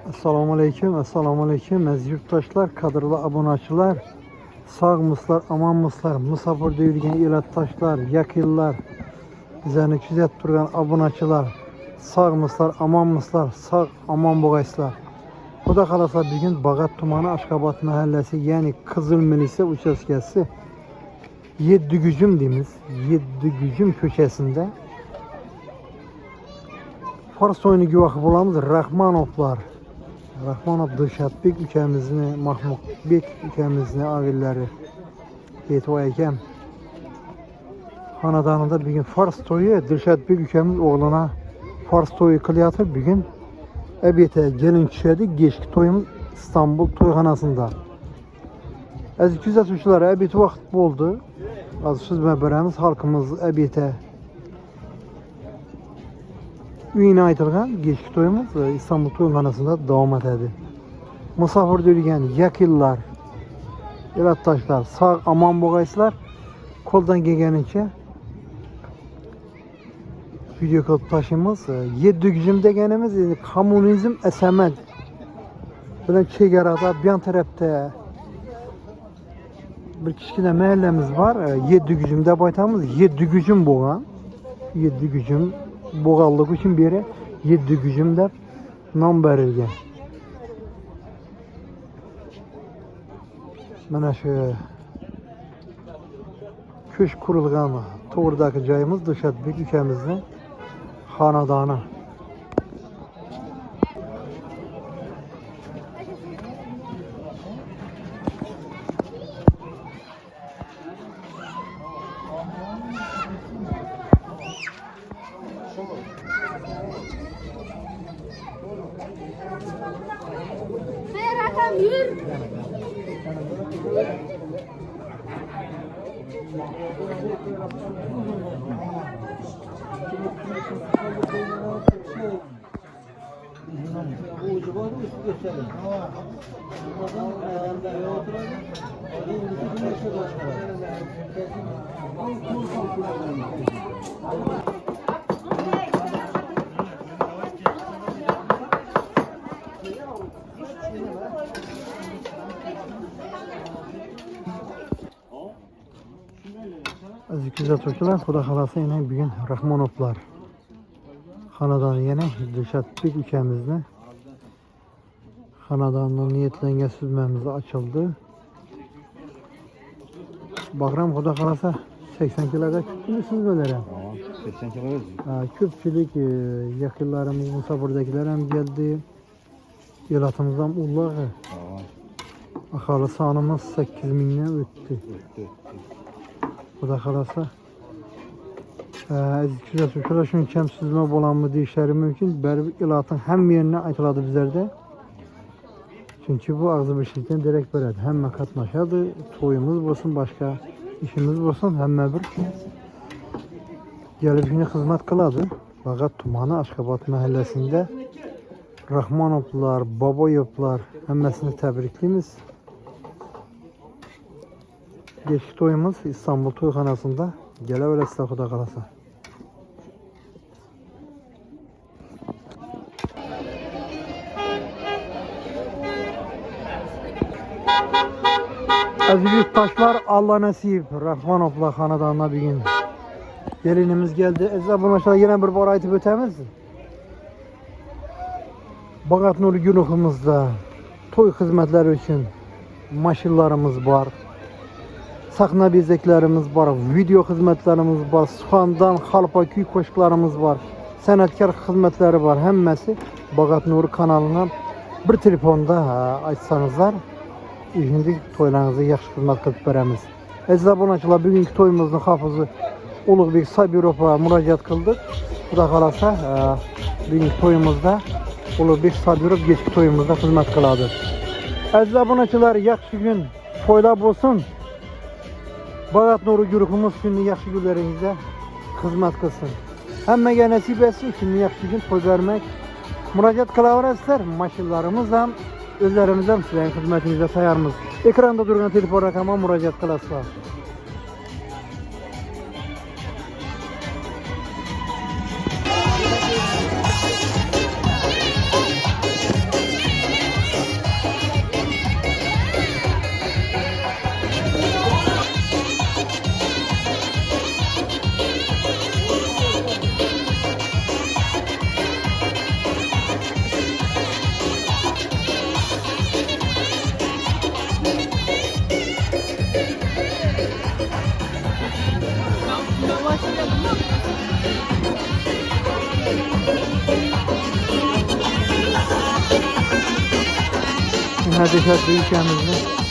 Assalamu aleyküm, assalamu aleyküm. Əziz yurttaşlar, kadrlı abunəçilər, sağ mıslar, aman mıslar, misafirdə yürüyən elətdaşlar, yakillar, bizəni küzət durğan abunəçilər, sağ mıslar, aman mıslar, sağ aman boğayslar. Bu da qalasa bir gün Bağat Tumanı Aşqabat məhəlləsi, yəni Qızıl Milisiya uçaskəsi Yeddügücüm deyimiz, Yeddügücüm köşəsində Fars oyunu güvahı bulamız Rahmanovlar. Rahmanov Dırşatbek ülkəmizini, Mahmud Bek ülkəmizini, ağilləri Yetva Əkəm xanadanında bir gün Fars toyu, Dırşatbek ülkəmiz oğluna Fars toyu kılıyatır. Bir gün əbiyyətə gelin kişidir, geçki toyum İstanbul toyxanasında. Əziz küzətçilər, əbiyyəti vaxt oldu. Az söz məbərəmiz, halkımız əbiyyətə Üyünə aytılğan geçki toyumuz İstanbul toyxanasında davam etdi. Misafir döyülgən yakillar, elətdaşlar, sağ aman boğayslar koldan gəlgənince video kod taşımız Yeddügücüm degenimiz komünizm əsəməd bilən çegarada bir yan tərəfdə bir kiçkinə məhəlləmiz var. Yeddügücümdə baytamız Yeddügücüm boğan, Yeddügücüm boğallık için bir yere Yeddügücüm de nam verilgen. Mana şu köşk kurulgan Toğurdaki cayımız Dırşatbek ülkemizde xanadanı. Aziz küzətçilər, Xuda xalası ilə bir gün Rahmanovlar xanadanı yenə Dırşatbek ülkəmizdə xanadanın niyetlənən süzməmiz açıldı. Baxıram Xuda xalası 80 kiloda küpçülük süzmələrəm. 80 kiloda. Küpçülük yakınlarımız, misafirdakiler hem geldi. Elatımızdan ullağı. Axalı sanımız 8000'den ötdü. Xuda xalası. Əziz küzətçilər, şunun kəm süzmə bolanmı deyişləri mümkün. Bəli, elatın həm yerinə aytıladı bizlərdə. Çünkü bu ağzı bir şeyden direkt belədir. Həmmə qatnaşadır, toyumuz olsun, başka işimiz olsun, həmmə bir gəlib günə xidmət qıladı. Bağat Tumanı Aşqabat məhəlləsində Rahmanovlar, Babayevlar həmməsini təbrikliyimiz. Geçki toyumuz İstanbul toyxanasında gələ eləsə Xuda qalasa. Əziz yurttaşlar, Allah nasip Rahmanovlar xanadanına bir gün gelinimiz geldi. Əziz abunəçilər, yenə bir var aytıb ötəmiz. Bağat Nuri Günuxumuzda toy xidmətləri üçün maşinlarımız var. Saxna bezeklerimiz var, video hizmetlerimiz var, Suxandan xalpa küy koşuklarımız var, sənətkar xidmətləri var. Həmməsi Bağat Nuri kanalına bir telefonda açsanızlar, şimdi toylarınızı yaxşı xidmət qılıb verəmiz. Əziz abunəçilər, bugünkü toyumuzun hafızı Uluqbek Sabirov'a müracaat qıldıq. Bu da qalasa bugünkü toyumuzda Uluqbek Sabirov geçki toyumuzda xidmət qıladı. Əziz abunəçilər, yaxşı gün toylar olsun. Bağat Nuri Güruxumuz şimdi yaxşı günlərinizdə xidmət qılsın. Həmmə nəsib etsin, şimdi yaxşı gün toy vermək. Müracaat qılaverəsizlər, maşinlarımızla, özlərimizdən sizlərin xidmətinizdə sayarımız. Ekranda durğan telefon rəqəmə müracaat qılasınlar. Nə deşər döyüşəmizdə.